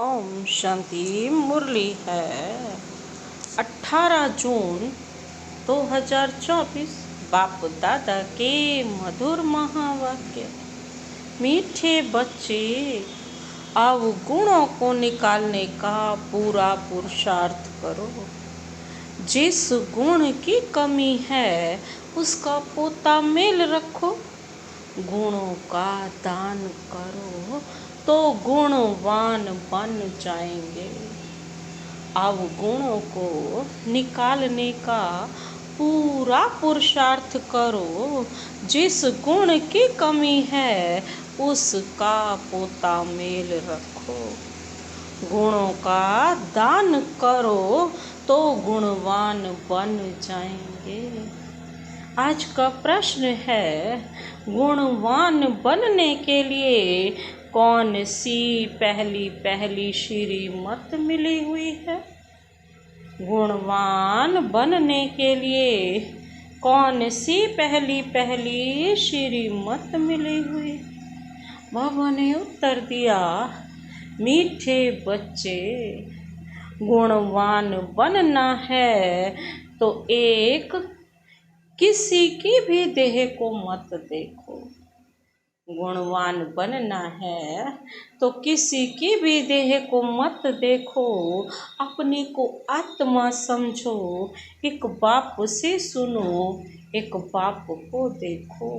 ओम शांति। मुरली है 18 जून 2024। बाप दादा के मधुर महावाक्य। मीठे बच्चे, अवगुणों को निकालने का पूरा पुरुषार्थ करो। जिस गुण की कमी है उसका पोता मेल रखो। गुणों का दान करो तो गुणवान बन जाएंगे। अवगुणों को निकालने का पूरा पुरुषार्थ करो। जिस गुण की कमी है उसका पोता मेल रखो। गुणों का दान करो तो गुणवान बन जाएंगे। आज का प्रश्न है, गुणवान बनने के लिए कौन सी पहली श्रीमत मिली हुई है? गुणवान बनने के लिए कौन सी पहली श्रीमत मिली हुई? बाबा ने उत्तर दिया, मीठे बच्चे, गुणवान बनना है तो किसी की भी देह को मत देखो। गुणवान बनना है तो किसी की भी देह को मत देखो। अपने को आत्मा समझो। एक बाप से सुनो, एक बाप को देखो।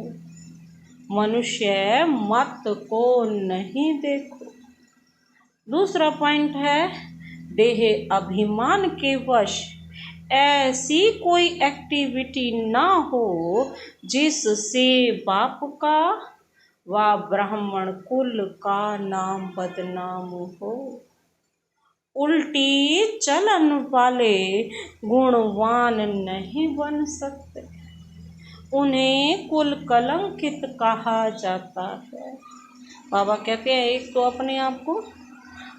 मनुष्य मत को नहीं देखो। दूसरा पॉइंट है, देह अभिमान के वश ऐसी कोई एक्टिविटी ना हो जिससे बाप का व ब्राह्मण कुल का नाम बदनाम हो। उल्टी चलन वाले गुणवान नहीं बन सकते। उन्हें कुल कलंकित कहा जाता है। बाबा कहते हैं, एक तो अपने आप को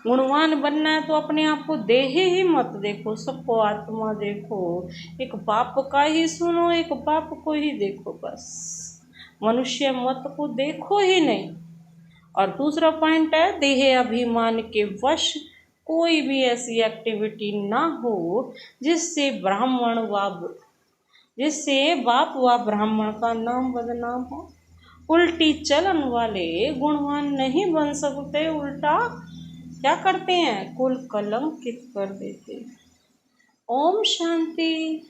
गुणवान बनना है तो अपने आप को देह ही मत देखो, सबको आत्मा देखो। एक बाप का ही सुनो, एक बाप को ही देखो। बस मनुष्य मत को देखो ही नहीं। और दूसरा पॉइंट है, देह अभिमान के वश कोई भी ऐसी एक्टिविटी ना हो जिससे बाप व ब्राह्मण का नाम बदनाम हो। उल्टी चलन वाले गुणवान नहीं बन सकते, उल्टा क्या करते हैं? कुल कलंकित कर देते। ओम शांति।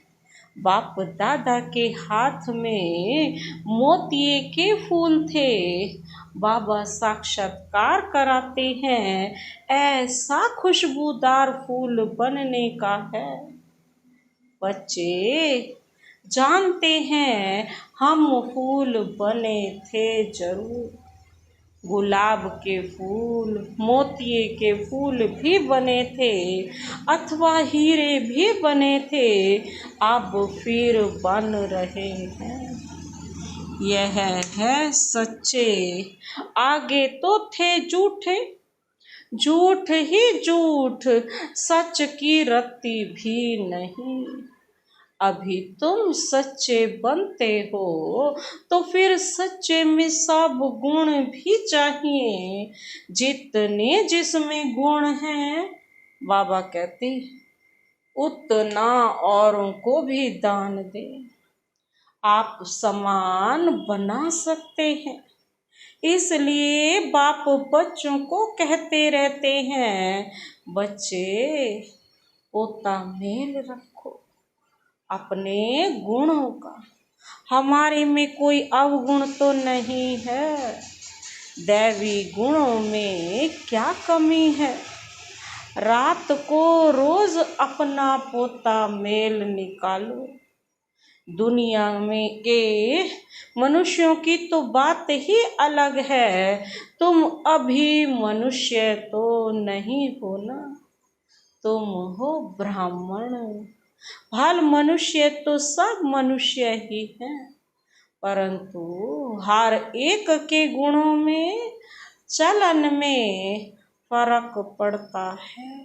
बाप दादा के हाथ में मोतिये के फूल थे। बाबा साक्षात्कार कराते हैं, ऐसा खुशबूदार फूल बनने का है। बच्चे जानते हैं हम फूल बने थे जरूर। गुलाब के फूल, मोतिये के फूल भी बने थे, अथवा हीरे भी बने थे, अब फिर बन रहे हैं। यह है सच्चे, आगे तो थे झूठे, झूठ ही झूठ, सच की रत्ती भी नहीं। अभी तुम सच्चे बनते हो तो फिर सच्चे में सब गुण भी चाहिए। जितने जिसमें गुण हैं, बाबा कहते उतना औरों को भी दान दे। आप समान बना सकते हैं। इसलिए बाप बच्चों को कहते रहते हैं, बच्चे पोता मेल रखो अपने गुणों का। हमारे में कोई अवगुण तो नहीं है। दैवी गुणों में क्या कमी है? रात को रोज अपना पोता मेल निकालो। दुनिया में के मनुष्यों की तो बात ही अलग है। तुम अभी मनुष्य तो नहीं हो ना, तुम हो ब्राह्मण। भल मनुष्य तो सब मनुष्य ही हैं, परंतु हर एक के गुणों में, चलन में फर्क पड़ता है।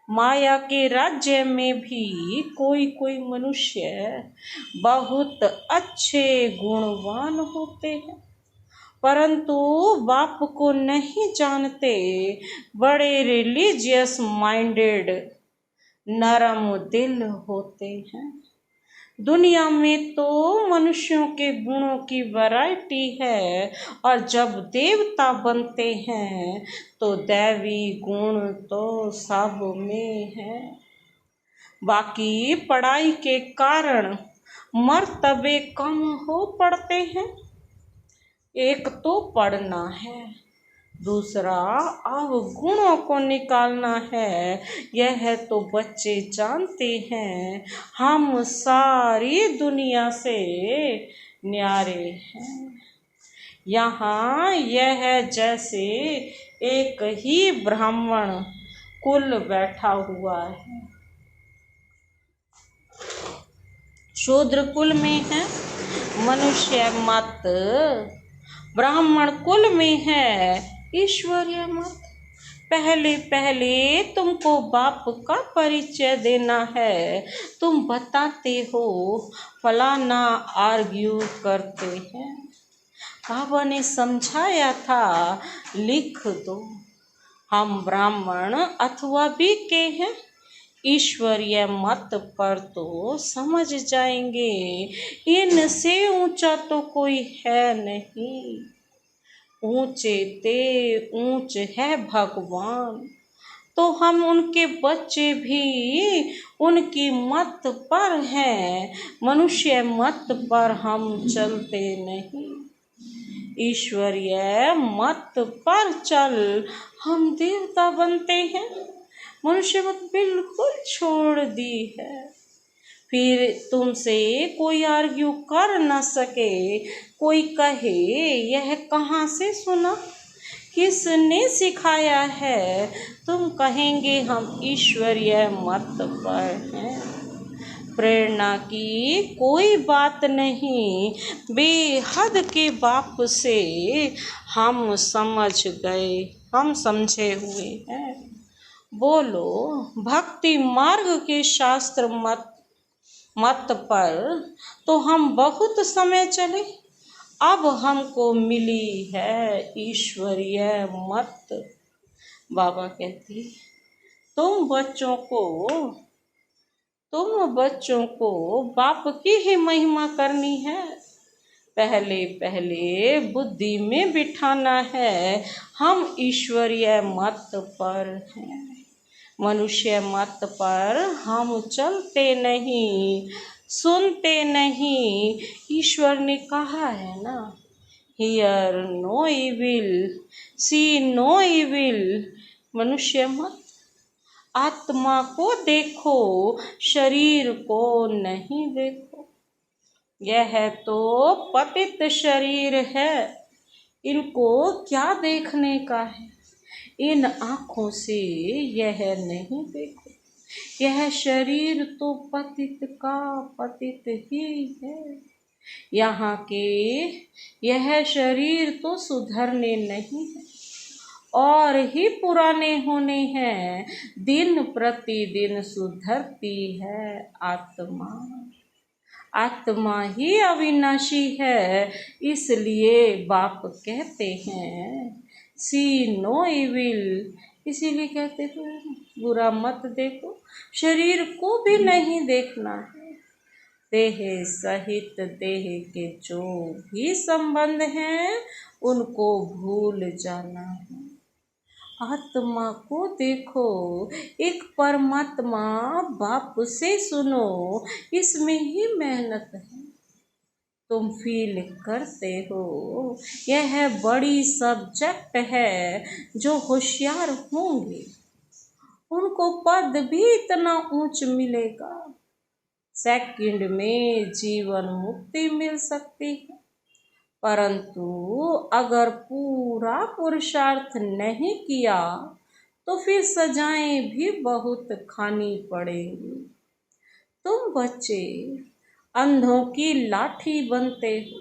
माया के राज्य में भी कोई मनुष्य बहुत अच्छे गुणवान होते हैं। परंतु बाप को नहीं जानते। बड़े रिलीजियस माइंडेड नरम दिल होते हैं। दुनिया में तो मनुष्यों के गुणों की वैरायटी है, और जब देवता बनते हैं तो दैवी गुण तो सब में है। बाकी पढ़ाई के कारण मर्तबे कम हो पड़ते हैं। एक तो पढ़ना है, दूसरा अब गुणों को निकालना है। यह तो बच्चे जानते हैं, हम सारी दुनिया से न्यारे हैं। यहाँ यह जैसे एक ही ब्राह्मण कुल बैठा हुआ है। शूद्र कुल में है मनुष्य मत, ब्राह्मण कुल में है ईश्वरीय मत। पहले पहले तुमको बाप का परिचय देना है। तुम बताते हो फलाना आर्ग्यू करते हैं। बाबा ने समझाया था, लिख दो। हम ब्राह्मण अथवा बीके हैं, ईश्वरीय मत पर तो समझ जाएंगे। इनसे ऊंचा तो कोई है नहीं। ऊंचे ते ऊंच है भगवान, तो हम उनके बच्चे भी उनकी मत पर हैं। मनुष्य मत पर हम चलते नहीं, ईश्वरीय मत पर चल हम देवता बनते हैं। मनुष्य मत बिल्कुल छोड़ दी है, फिर तुमसे कोई आर्ग्यू कर न सके। कोई कहे यह कहाँ से सुना, किसने सिखाया है, तुम कहेंगे हम ईश्वरीय मत पर हैं। प्रेरणा की कोई बात नहीं, बेहद के बाप से हम समझ गए, हम समझे हुए हैं। बोलो, भक्ति मार्ग के शास्त्र मत पर तो हम बहुत समय चले, अब हमको मिली है ईश्वरीय मत। बाबा कहती, तुम बच्चों को बाप की ही महिमा करनी है। पहले पहले बुद्धि में बिठाना है, हम ईश्वरीय मत पर हैं। मनुष्य मत पर हम चलते नहीं, सुनते नहीं। ईश्वर ने कहा है ना, hear no evil, see no evil. मनुष्य मत, आत्मा को देखो, शरीर को नहीं देखो। यह तो पतित शरीर है, इनको क्या देखने का है। इन आँखों से यह नहीं देखो, यह शरीर तो पतित का पतित ही है। यहाँ के यह शरीर तो सुधरने नहीं है, और ही पुराने होने हैं। दिन प्रतिदिन सुधरती है आत्मा, आत्मा ही अविनाशी है। इसलिए बाप कहते हैं सी नो इविल, इसीलिए कहते हैं बुरा मत देखो। शरीर को भी नहीं देखना है, देह सहित देह के जो भी संबंध हैं उनको भूल जाना है। आत्मा को देखो, एक परमात्मा बाप से सुनो, इसमें ही मेहनत है। तुम फील करते हो यह बड़ी सब्जेक्ट है। जो होशियार होंगे उनको पद भी इतना ऊंच मिलेगा, सेकंड में जीवन मुक्ति मिल सकती है। परंतु अगर पूरा पुरुषार्थ नहीं किया तो फिर सजाएं भी बहुत खानी पड़ेंगी। तुम बच्चे अंधों की लाठी बनते हो।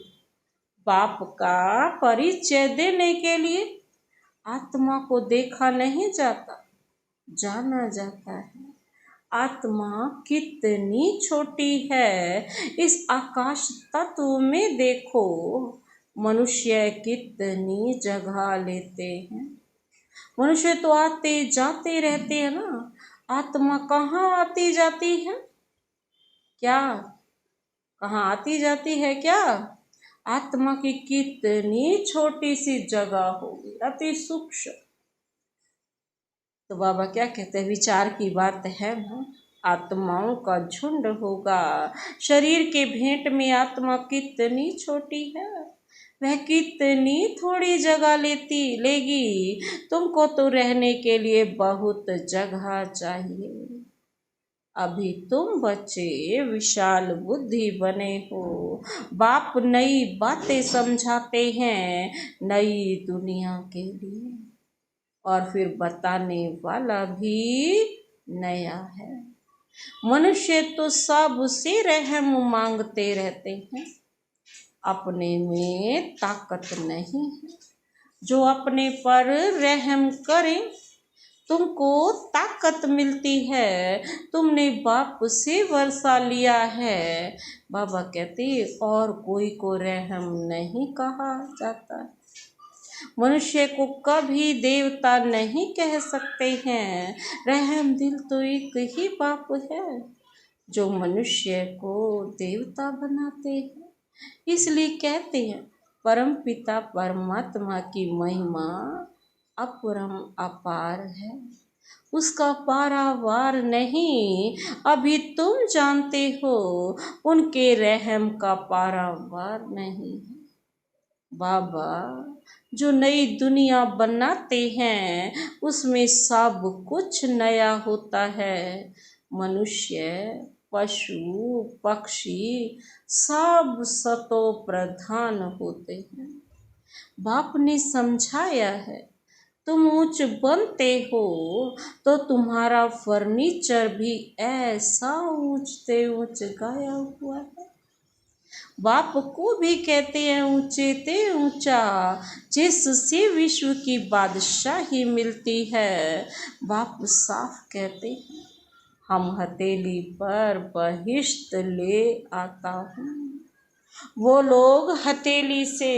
बाप का परिचय देने के लिए आत्मा को देखा नहीं जाता, जाना जाता है। आत्मा कितनी छोटी है, इस आकाश तत्व में देखो। मनुष्य कितनी जगह लेते हैं। मनुष्य तो आते जाते रहते हैं ना, आत्मा कहाँ आती जाती है? क्या कहाँ आती जाती है क्या? आत्मा की कितनी छोटी सी जगह होगी, अति सूक्ष्म। तो बाबा क्या कहते हैं, विचार की बात है ना, आत्माओं का झुंड होगा। शरीर के भेंट में आत्मा कितनी छोटी है, वह कितनी थोड़ी जगह लेगी। तुमको तो रहने के लिए बहुत जगह चाहिए। अभी तुम बच्चे विशाल बुद्धि बने हो। बाप नई बातें समझाते हैं नई दुनिया के लिए, और फिर बताने वाला भी नया है। मनुष्य तो सबसे रहम मांगते रहते हैं, अपने में ताकत नहीं है। जो अपने पर रहम करे तुमको ताकत मिलती है। तुमने बाप से वर्षा लिया है। बाबा कहते और कोई को रहम नहीं कहा जाता। मनुष्य को कभी देवता नहीं कह सकते हैं। रहम दिल तो एक ही बाप है जो मनुष्य को देवता बनाते हैं। इसलिए कहते हैं परम पिता परमात्मा की महिमा अपरम अपार है, उसका पारावार नहीं। अभी तुम जानते हो उनके रहम का पारावार नहीं है। बाबा जो नई दुनिया बनाते हैं उसमें सब कुछ नया होता है। मनुष्य पशु पक्षी सब सतो प्रधान होते हैं। बाप ने समझाया है तुम ऊंच बनते हो तो तुम्हारा फर्नीचर भी ऐसा ऊंचते ऊंच गाया हुआ है। बाप को भी कहते हैं ऊंचे ते ऊंचा, जिससे विश्व की बादशाही मिलती है। बाप साफ कहते हैं हम हथेली पर बहिश्त ले आता हूँ। वो लोग हथेली से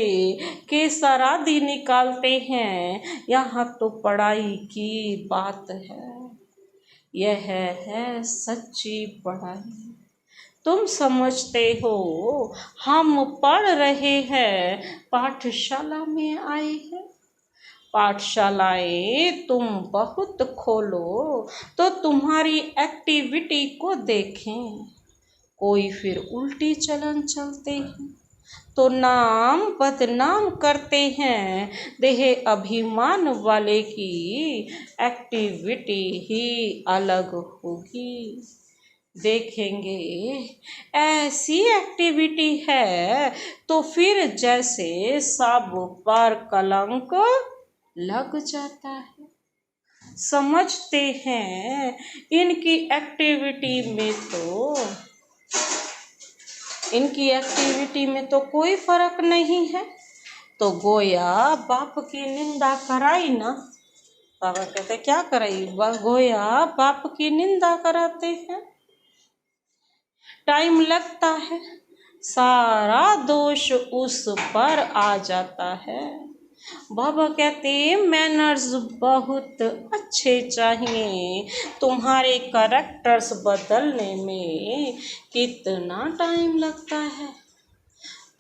केसर आदि निकालते हैं, यहाँ तो पढ़ाई की बात है। यह है सच्ची पढ़ाई। तुम समझते हो हम पढ़ रहे हैं, पाठशाला में आए हैं। पाठशालाएं तुम बहुत खोलो तो तुम्हारी एक्टिविटी को देखें। कोई फिर उल्टी चलन चलते हैं तो नाम बदनाम करते हैं। देह अभिमान वाले की एक्टिविटी ही अलग होगी। देखेंगे ऐसी एक्टिविटी है तो फिर जैसे सब पर कलंक लग जाता है। समझते हैं इनकी एक्टिविटी में तो कोई फर्क नहीं है। तो गोया बाप की निंदा कराई ना। बाबा कहते क्या कराई, गोया बाप की निंदा कराते हैं। टाइम लगता है, सारा दोष उस पर आ जाता है। बाबा कहते मैनर्स बहुत अच्छे चाहिए। तुम्हारे कैरेक्टर्स बदलने में कितना टाइम लगता है।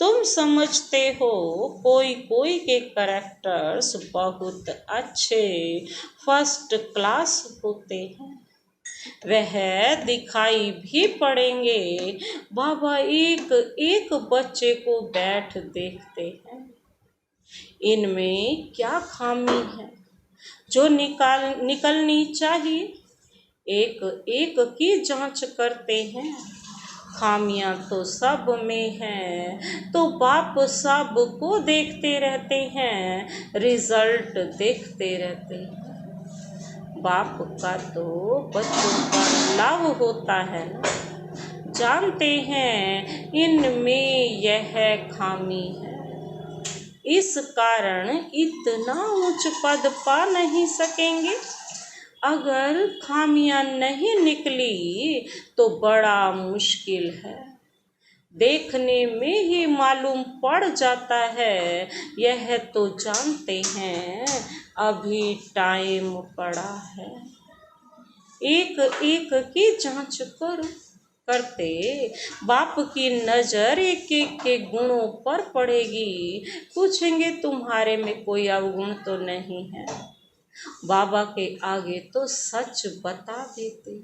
तुम समझते हो कोई कोई के कैरेक्टर्स बहुत अच्छे फर्स्ट क्लास होते हैं, वह दिखाई भी पड़ेंगे। बाबा एक एक बच्चे को बैठ देखते हैं, इनमें क्या खामी है जो निकलनी चाहिए। एक एक की जांच करते हैं, खामियां तो सब में हैं। तो बाप सब को देखते रहते हैं, रिजल्ट देखते रहते हैं। बाप का तो बच्चों पर लव होता है ना। जानते हैं इनमें यह खामी है, इस कारण इतना उच्च पद पा नहीं सकेंगे। अगर खामियां नहीं निकली तो बड़ा मुश्किल है। देखने में ही मालूम पड़ जाता है, यह तो जानते हैं अभी टाइम पड़ा है। एक एक की जांच करते बाप की नजर एक एक के गुणों पर पड़ेगी। पूछेंगे तुम्हारे में कोई अवगुण तो नहीं है, बाबा के आगे तो सच बता देते।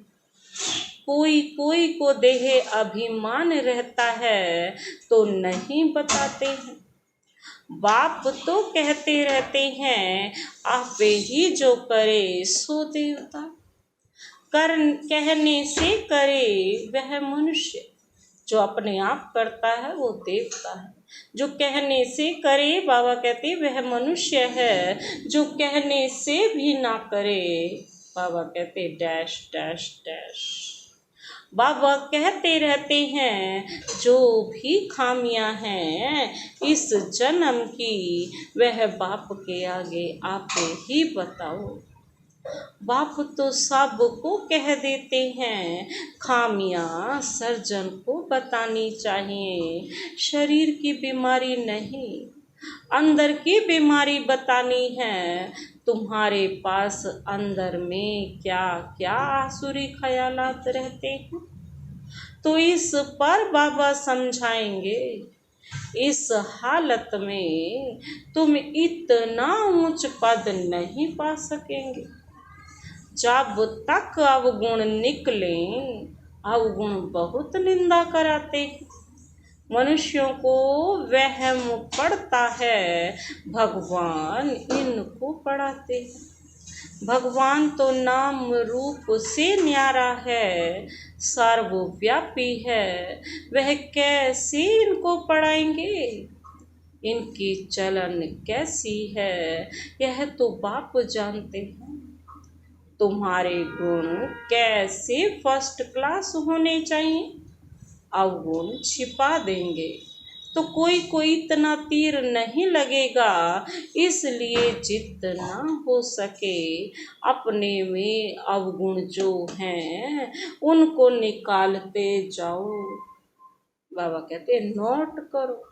कोई कोई को देहे अभिमान रहता है तो नहीं बताते हैं। बाप तो कहते रहते हैं आप ही जो करे सो देवता, कर कहने से करे वह मनुष्य। जो अपने आप करता है वो देवता है, जो कहने से करे बाबा कहते वह मनुष्य है, जो कहने से भी ना करे बाबा कहते डैश डैश डैश। बाबा कहते रहते हैं जो भी खामियां हैं इस जन्म की वह बाप के आगे आप ही बताओ। बाप तो सबको कह देते हैं, खामियां सर्जन को बतानी चाहिए। शरीर की बीमारी नहीं, अंदर की बीमारी बतानी है। तुम्हारे पास अंदर में क्या क्या आसुरी ख्यालात रहते हैं, तो इस पर बाबा समझाएंगे। इस हालत में तुम इतना ऊंच पद नहीं पा सकेंगे। जब तक अवगुण निकले, अवगुण बहुत निंदा कराते हैं। मनुष्यों को वहम पड़ता है भगवान इनको पढ़ाते हैं। भगवान तो नाम रूप से न्यारा है, सर्वव्यापी है, वह कैसे इनको पढ़ाएंगे। इनकी चलन कैसी है यह तो बाप जानते हैं। तुम्हारे गुण कैसे फर्स्ट क्लास होने चाहिए, अवगुण छिपा देंगे तो कोई इतना तीर नहीं लगेगा। इसलिए जितना हो सके अपने में अवगुण जो हैं उनको निकालते जाओ। बाबा कहते हैं नोट करो,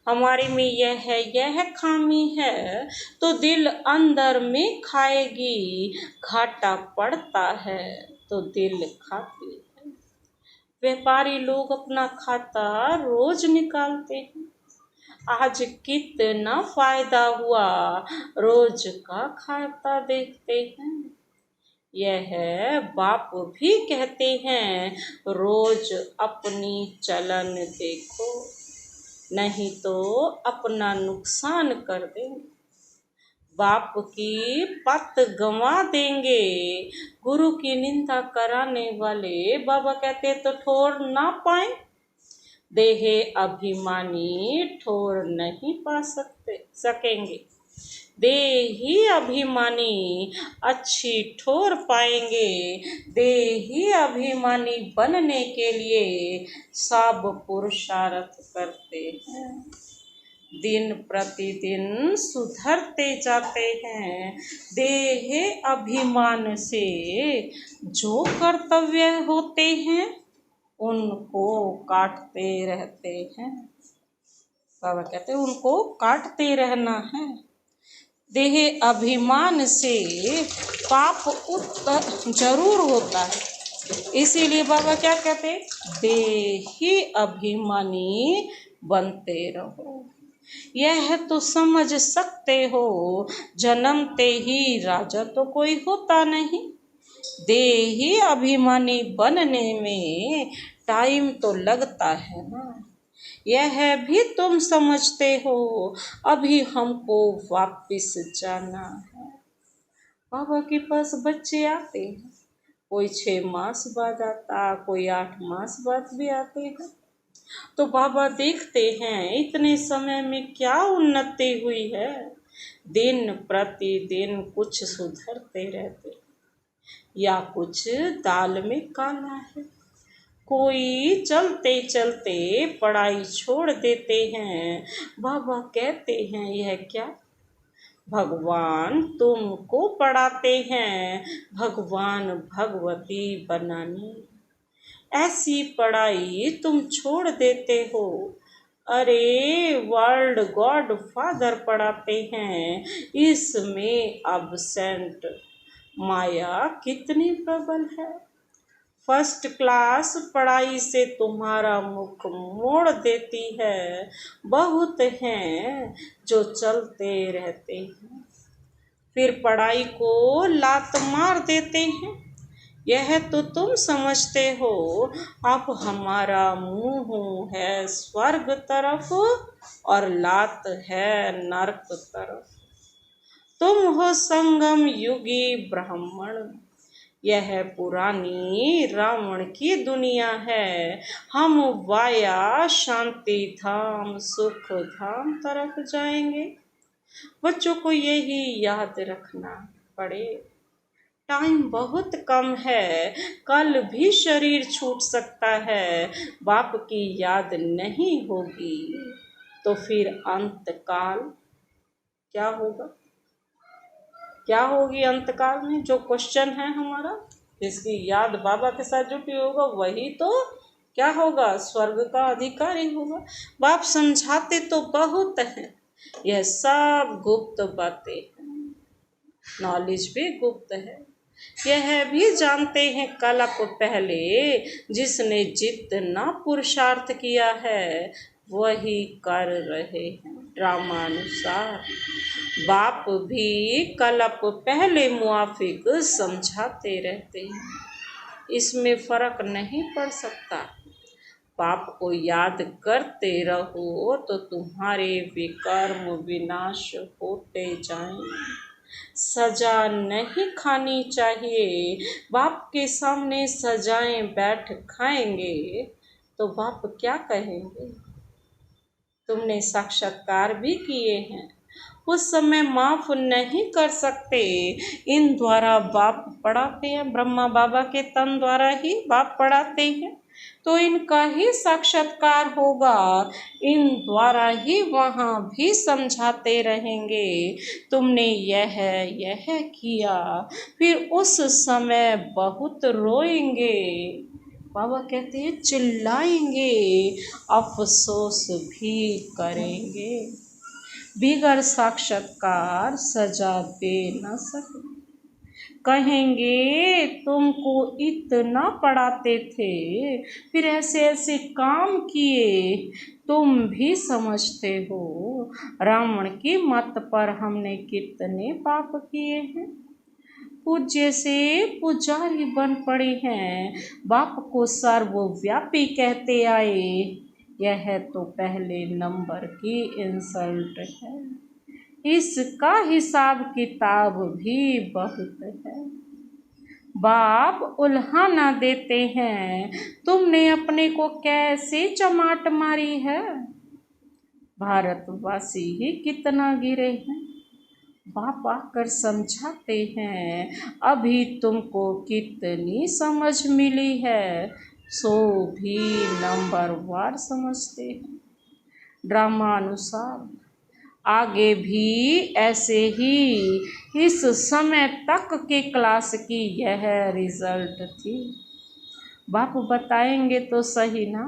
हमारे में यह खामी है तो दिल अंदर में खाएगी। घाटा पड़ता है तो दिल खाती है। व्यापारी लोग अपना खाता रोज निकालते हैं, आज कितना फायदा हुआ रोज का खाता देखते हैं। यह बाप भी कहते हैं रोज अपनी चलन देखो, नहीं तो अपना नुकसान कर देंगे। बाप की पत गंवा देंगे। गुरु की निंदा कराने वाले बाबा कहते तो ठोर ना पाए। देहे अभिमानी ठोर नहीं पा सकेंगे। देही अभिमानी अच्छी ठोर पाएंगे। देही अभिमानी बनने के लिए सब पुरुषार्थ करते हैं, दिन प्रतिदिन सुधरते जाते हैं। देह अभिमान से जो कर्तव्य होते हैं उनको काटते रहते हैं। बाबा कहते हैं उनको काटते रहना है। देह अभिमान से पाप उत्तर जरूर होता है, इसीलिए बाबा क्या कहते देही अभिमानी बनते रहो। यह तो समझ सकते हो जन्मते ही राजा तो कोई होता नहीं। देही अभिमानी बनने में टाइम तो लगता है ना, यह भी तुम समझते हो। अभी हमको वापस जाना है। बाबा के पास बच्चे आते हैं, कोई 6 मास बाद आता, कोई 8 मास बाद भी आते हैं। तो बाबा देखते हैं इतने समय में क्या उन्नति हुई है। दिन प्रतिदिन कुछ सुधरते रहते या कुछ दाल में काला है। कोई चलते चलते पढ़ाई छोड़ देते हैं। बाबा कहते हैं यह क्या, भगवान तुमको पढ़ाते हैं भगवान भगवती बनाने। ऐसी पढ़ाई तुम छोड़ देते हो। अरे वर्ल्ड गॉड फादर पढ़ाते हैं, इसमें अब्सेंट। माया कितनी प्रबल है। फर्स्ट क्लास पढ़ाई से तुम्हारा मुख मोड़ देती है। बहुत हैं जो चलते रहते हैं, फिर पढ़ाई को लात मार देते हैं। यह तो तुम समझते हो। अब हमारा मुंह है स्वर्ग तरफ और लात है नरक तरफ। तुम हो संगम युगी ब्राह्मण। यह पुरानी रावण की दुनिया है। हम वाया शांति धाम सुख धाम तरफ जाएंगे। बच्चों को यही याद रखना पड़े, टाइम बहुत कम है, कल भी शरीर छूट सकता है। बाप की याद नहीं होगी तो फिर अंतकाल क्या होगा? क्या होगी अंतकाल में? जो क्वेश्चन है हमारा, जिसकी याद बाबा के साथ जुटी होगा वही तो क्या होगा? स्वर्ग का अधिकारी होगा। बाप समझाते तो बहुत हैं, यह सब गुप्त बातें हैं, नॉलेज भी गुप्त है। यह भी जानते हैं कल्प पहले जिसने जितना पुरुषार्थ किया है वही कर रहे हैं ड्रामानुसार। बाप भी कल्प पहले मुआफिक समझाते रहते हैं, इसमें फर्क नहीं पड़ सकता। पाप को याद करते रहो तो तुम्हारे विकर्म विनाश होते जाएंगे। सजा नहीं खानी चाहिए। बाप के सामने सजाएं बैठ खाएंगे तो बाप क्या कहेंगे? तुमने साक्षात्कार भी किए हैं, उस समय माफ नहीं कर सकते। इन द्वारा बाप पढ़ाते हैं, ब्रह्मा बाबा के तन द्वारा ही बाप पढ़ाते हैं, तो इनका ही साक्षात्कार होगा। इन द्वारा ही वहाँ भी समझाते रहेंगे, तुमने यह किया, फिर उस समय बहुत रोएंगे। बाबा कहते हैं चिल्लाएंगे, अफसोस भी करेंगे। बिगर साक्षात्कार सजा दे न सके। कहेंगे तुमको इतना पढ़ाते थे, फिर ऐसे ऐसे काम किए, तुम भी समझते हो रावण की मत पर हमने कितने पाप किए हैं। पूज्य से पुजारी बन पड़े हैं, बाप को सर्वव्यापी कहते आए, यह तो पहले नंबर की इंसल्ट है। इसका हिसाब किताब भी बहुत है। बाप उल्हाना देते हैं, तुमने अपने को कैसे चमाट मारी है। भारतवासी ही कितना गिरे हैं। बाप आकर समझाते हैं, अभी तुमको कितनी समझ मिली है, सो भी नंबरवार समझते हैं। ड्रामा अनुसार आगे भी ऐसे ही इस समय तक के क्लास की यह रिजल्ट थी। बाप बताएंगे तो सही ना,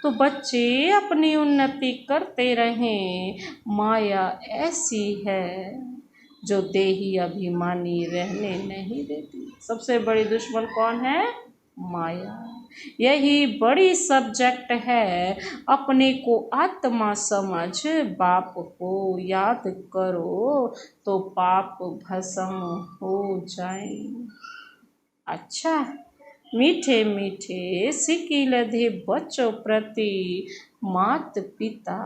तो बच्चे अपनी उन्नति करते रहें। माया ऐसी है जो देही अभिमानी रहने नहीं देती। सबसे बड़ी दुश्मन कौन है? माया। यही बड़ी सब्जेक्ट है। अपने को आत्मा समझ बाप को याद करो तो पाप भस्म हो जाए। अच्छा, मीठे मीठे सिक्की लधे बच्चों प्रति मात पिता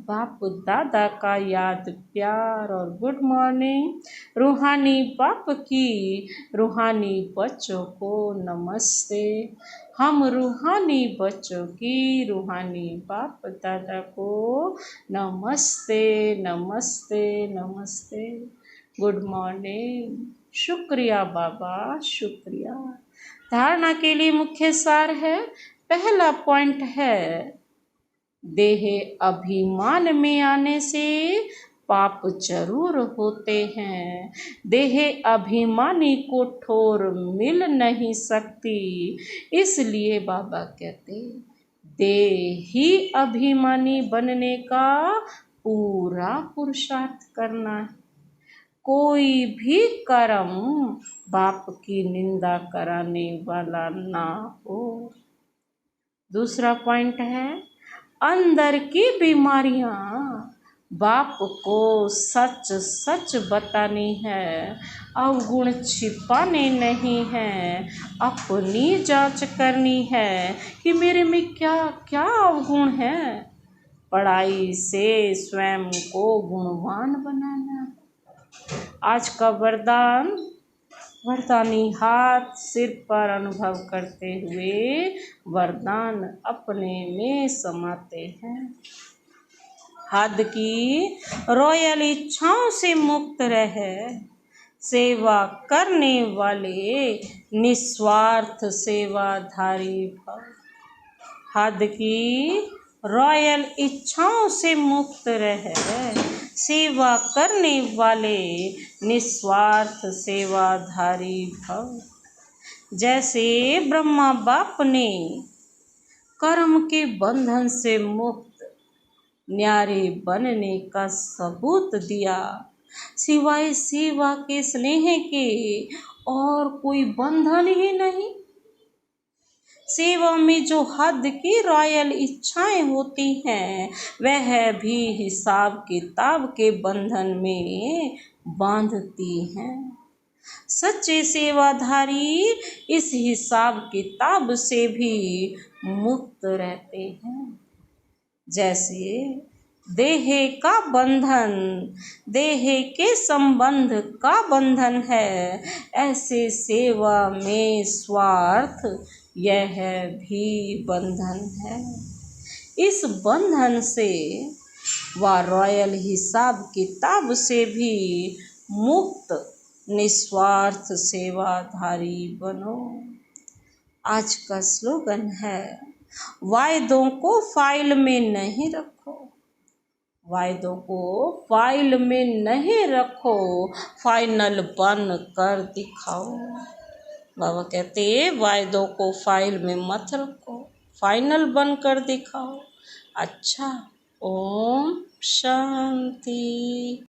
बाप दादा का याद प्यार और गुड मॉर्निंग। रूहानी बाप की रूहानी बच्चों को नमस्ते। हम रूहानी बच्चों की रूहानी बाप दादा को नमस्ते नमस्ते नमस्ते, गुड मॉर्निंग। शुक्रिया बाबा, शुक्रिया। धारणा के लिए मुख्य सार है, पहला पॉइंट है, देह अभिमान में आने से पाप जरूर होते हैं। देह अभिमानी को ठोर मिल नहीं सकती, इसलिए बाबा कहते देही अभिमानी बनने का पूरा पुरुषार्थ करना है। कोई भी कर्म बाप की निंदा कराने वाला ना हो। दूसरा पॉइंट है, अंदर की बीमारियां बाप को सच सच बतानी है, अवगुण छिपाने नहीं है। अपनी जांच करनी है कि मेरे में क्या क्या अवगुण है। पढ़ाई से स्वयं को गुणवान बनाना। आज का वरदानी हाथ सिर पर अनुभव करते हुए वरदान अपने में समाते हैं। हद की रॉयल इच्छाओं से मुक्त रहे, सेवा करने वाले निस्वार्थ सेवाधारी भव। हद की रॉयल इच्छाओं से मुक्त रहे, सेवा करने वाले निस्वार्थ सेवाधारी भव। जैसे ब्रह्मा बाप ने कर्म के बंधन से मुक्त न्यारे बनने का सबूत दिया, सिवाय सेवा के स्नेह के और कोई बंधन ही नहीं। सेवा में जो हद की रॉयल इच्छाएं होती हैं, वह भी हिसाब किताब के बंधन में बांधती हैं। सच्चे सेवाधारी इस हिसाब किताब से भी मुक्त रहते हैं। जैसे देह का बंधन देह के संबंध का बंधन है, ऐसे सेवा में स्वार्थ यह भी बंधन है। इस बंधन से व रॉयल हिसाब किताब से भी मुक्त निस्वार्थ सेवाधारी बनो। आज का स्लोगन है, वायदों को फाइल में नहीं रखो, वायदों को फाइल में नहीं रखो, फाइनल बन कर दिखाओ। बाबा कहते वायदों को फाइल में मत रखो, फाइनल बन कर दिखाओ। अच्छा, ओम शांति।